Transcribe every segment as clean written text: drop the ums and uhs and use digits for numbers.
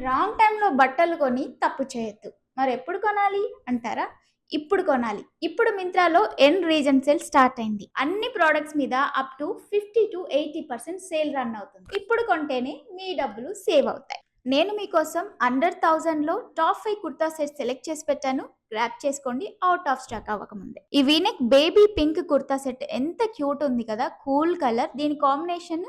Wrong టైంలో బట్టలు కొని తప్పు చేయొద్దు. మరెప్పుడు కొనాలి అంటారా? ఇప్పుడు కొనాలి. ఇప్పుడు మింత్రాలో ఎండ్ రీజన్ సేల్ స్టార్ట్ అయింది. అన్ని ప్రొడక్ట్స్ మీద అప్ టు 50-80% సేల్ రన్ అవుతుంది. ఇప్పుడు కొంటేనే మీ డబ్బులు సేవ్ అవుతాయి. నేను మీకోసం అండర్ 1000లో టాప్ 5 కుర్తా సెట్స్ సెలెక్ట్ చేసి పెట్టాను. గ్రాబ్ చేసుకోండి ఔట్ ఆఫ్ స్టాక్ అవ్వకముందే. ఈ V neck baby pink kurta set ఎంత క్యూట్ ఉంది కదా! Cool colour. దీని combination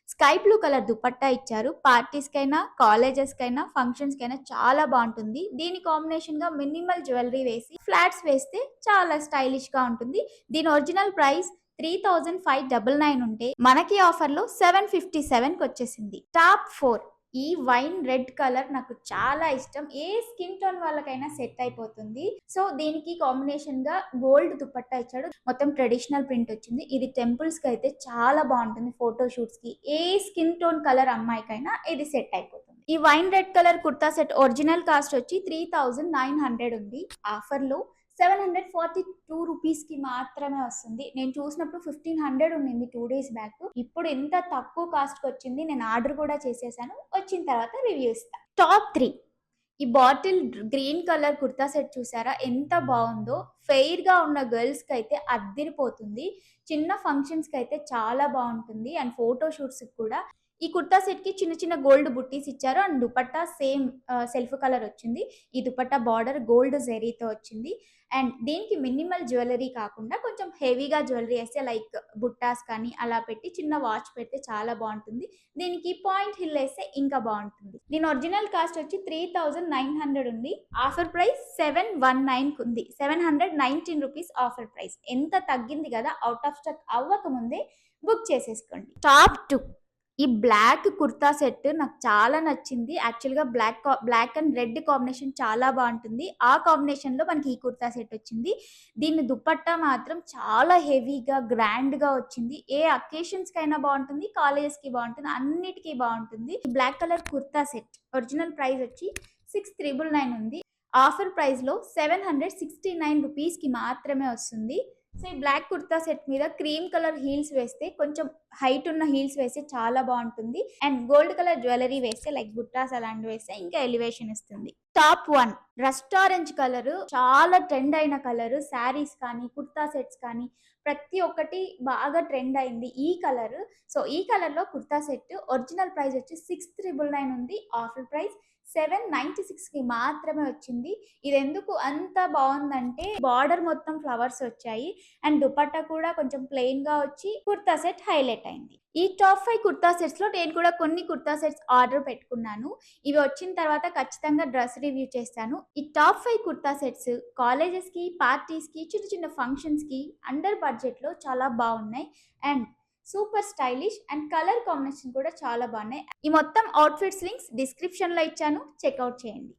sky blue colour dupatta ఇచ్చారు. పార్టీస్‌కైనా, కాలేజెస్‌కైనా, ఫంక్షన్స్‌కైనా చాలా బావుంటుంది. దీని కాంబినేషన్‌గా మినిమల్ జ్యువెల్లరీ వేసి ఫ్లాట్స్ వేస్తే చాలా స్టైలిష్‌గా ఉంటుంది. దీని ఒరిజినల్ ప్రైస్ 3599 ఉంటే మనకి ఆఫర్‌లో 757కి వచ్చేసింది. టాప్ 4 ఈ వైన్ రెడ్ కలర్ నాకు చాలా ఇష్టం. ఏ స్కిన్ టోన్ వాళ్ళకైనా సెట్ అయిపోతుంది. సో దీనికి కాంబినేషన్ గా గోల్డ్ దుపట్టా ఇచ్చాడు. మొత్తం ట్రెడిషనల్ ప్రింట్ వచ్చింది. ఇది టెంపుల్స్ కి అయితే చాలా బాగుంటుంది. ఫోటో షూట్స్ కి ఏ స్కిన్ టోన్ కలర్ అమ్మాయికైనా ఇది సెట్ అయిపోతుంది. ఈ wine red colour kurta set original cost వచ్చి 3900 ఉంది. ఆఫర్ లో 742 రూపీస్ కి మాత్రమే వస్తుంది. నేను చూసినప్పుడు 1500 ఉండింది 2 డేస్ బ్యాక్. ఇప్పుడు ఎంత తక్కువ కాస్ట్ కి వచ్చింది. నేను ఆర్డర్ కూడా చేసేసాను. వచ్చిన తర్వాత రివ్యూ ఇస్తా. టాప్ 3 ఈ bottle green colour kurta set చూసారా ఎంత బాగుందో. ఫెయిర్ గా ఉన్న గర్ల్స్ కి అయితే అద్దిరిపోతుంది. చిన్న ఫంక్షన్స్ కి అయితే చాలా బాగుంటుంది. అండ్ ఫోటో షూట్స్ కూడా ఈ కుర్తా సెట్ కి చిన్న చిన్న గోల్డ్ బుట్టీస్ ఇచ్చారు. And dupatta same self colour వచ్చింది. ఈ దుపట్టా బార్డర్ గోల్డ్ జెరీతో వచ్చింది. అండ్ దీనికి మినిమల్ జ్యువెలరీ కాకుండా కొంచెం హెవీగా జ్యువెలరీ వేస్తే లైక్ బుట్టాస్ కానీ అలా పెట్టి చిన్న వాచ్ పెడితే చాలా బాగుంటుంది. దీనికి పాయింట్ హిల్ వేస్తే ఇంకా బాగుంటుంది. దీని ఒరిజినల్ కాస్ట్ వచ్చి 3900 ఉంది. ఆఫర్ ప్రైస్ 719 ఉంది. 719 రూపీస్ ఆఫర్ ప్రైస్. ఎంత తగ్గింది కదా! అవుట్ ఆఫ్ స్టాక్ అవ్వక ముందే బుక్ చేసేసుకోండి. టాప్ 2 ఈ బ్లాక్ కుర్తా సెట్ నాకు చాలా నచ్చింది. యాక్చువల్‌గా బ్లాక్ అండ్ రెడ్ కాంబినేషన్ చాలా బాగుంటుంది. ఆ కాంబినేషన్‌లో మనకి ఈ కుర్తా సెట్ వచ్చింది. దీని దుపట్టా మాత్రం చాలా హెవీగా, గ్రాండ్‌గా వచ్చింది. ఏ అకేషన్స్‌కైనా బాగుంటుంది. కాలేజెస్‌కి బాగుంటుంది. అన్నిటికీ బాగుంటుంది. Black colour kurta set original price వచ్చి 6999 ఉంది. ఆఫర్ ప్రైస్‌లో 769 రూపీస్‌కి మాత్రమే వస్తుంది. సో ఈ బ్లాక్ కుర్తా సెట్ మీద క్రీమ్ కలర్ హీల్స్ వేస్తే కొంచెం హైట్ ఉన్న హీల్స్ వేస్తే చాలా బాగుంటుంది. అండ్ గోల్డ్ కలర్ జ్యువెలరీ వేస్తే లైక్ బుట్టాస్ అలాంటివి వేస్తే ఇంకా ఎలివేషన్ ఇస్తుంది. టాప్ 1 రస్ట్ ఆరెంజ్ కలర్ చాలా ట్రెండ్ అయిన కలర్. శారీస్ కానీ కుర్తా సెట్స్ కానీ ప్రతి ఒక్కటి బాగా ట్రెండ్ అయింది ఈ కలర్. సో ఈ కలర్ లో కుర్తా సెట్ ఒరిజినల్ ప్రైస్ వచ్చి 6999 ఉంది. ఆఫర్ ప్రైస్ 796 కి మాత్రమే వచ్చింది. ఇది ఎందుకు అంత బాగుందంటే బార్డర్ మొత్తం ఫ్లవర్స్ వచ్చాయి. అండ్ దుపట్టా కూడా కొంచెం ప్లెయిన్ గా వచ్చి కుర్తా సెట్ హైలైట్ అయింది. ఈ టాప్ 5 కుర్తా సెట్స్ లో నేను కూడా కొన్ని కుర్తా సెట్స్ ఆర్డర్ పెట్టుకున్నాను. ఇవి వచ్చిన తర్వాత ఖచ్చితంగా డ్రెస్ రివ్యూ చేస్తాను. ఈ టాప్ 5 కుర్తా సెట్స్ కాలేజెస్ కి, పార్టీస్ కి, చిన్న చిన్న ఫంక్షన్స్ కి అండర్ బడ్జెట్ లో చాలా బాగున్నాయి. And super stylish and colour combination కూడా చాలా బాగున్నాయి. ఈ మొత్తం అవుట్ఫిట్స్ లింక్స్ డిస్క్రిప్షన్ లో ఇచ్చాను. చెక్అవుట్ చేయండి.